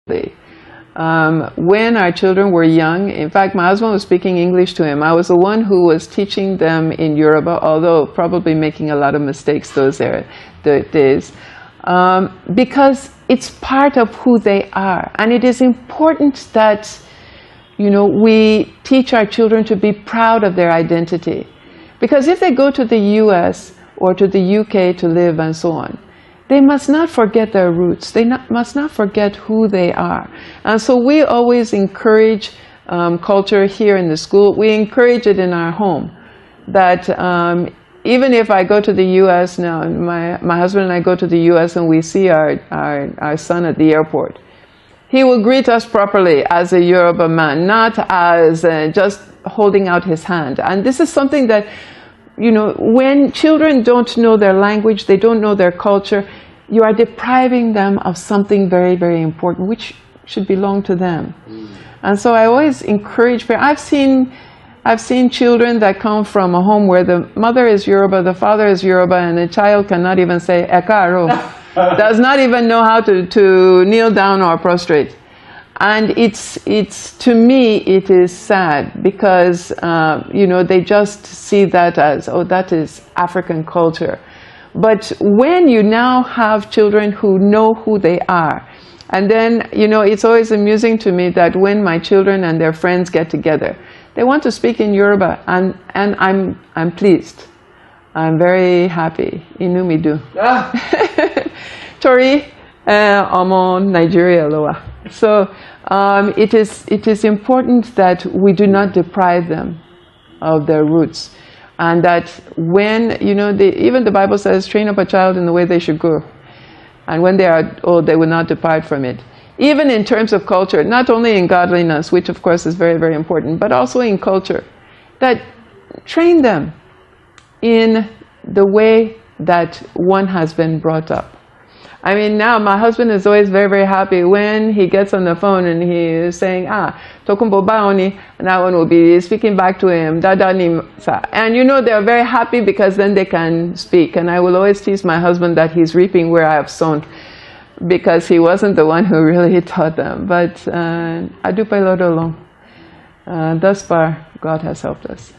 When our children were young, in fact, my husband was speaking English to him. I was the one who was teaching them in Yoruba, although probably making a lot of mistakes those days, because it's part of who they are. And it is important that, you know, we teach our children to be proud of their identity. Because if they go to the US or to the UK to live and so on, they must not forget their roots. They must not forget who they are. And so we always encourage culture here in the school. We encourage it in our home. That even if I go to the US now, my husband and I go to the US and we see our son at the airport, he will greet us properly as a Yoruba man, not as just holding out his hand. And this is something that, you know, when children don't know their language, they don't know their culture, you are depriving them of something very, very important, which should belong to them. And so I always encourage parents. I've seen children that come from a home where the mother is Yoruba, the father is Yoruba, and the child cannot even say "ekaro," does not even know how to kneel down or prostrate. And it's to me it is sad because you know, they just see that as, oh, that is African culture. But when you now have children who know who they are, and then, you know, it's always amusing to me that when my children and their friends get together, they want to speak in Yoruba, and I'm pleased. I'm very happy. Inumidu. Tori, Omo, Nigeria, Loa. So it is important that we do not deprive them of their roots, and that when, you know, even the Bible says, train up a child in the way they should go, and when they are old, they will not depart from it. Even in terms of culture, not only in godliness, which of course is very, very important, but also in culture, that train them in the way that one has been brought up. I mean, now my husband is always very, very happy when he gets on the phone and he is saying, Tokumbo Baoni, and that one will be speaking back to him, Dada Nimsa. And you know, they're very happy because then they can speak. And I will always tease my husband that he's reaping where I have sown, because he wasn't the one who really taught them. But Adupai Lodolong, thus far, God has helped us.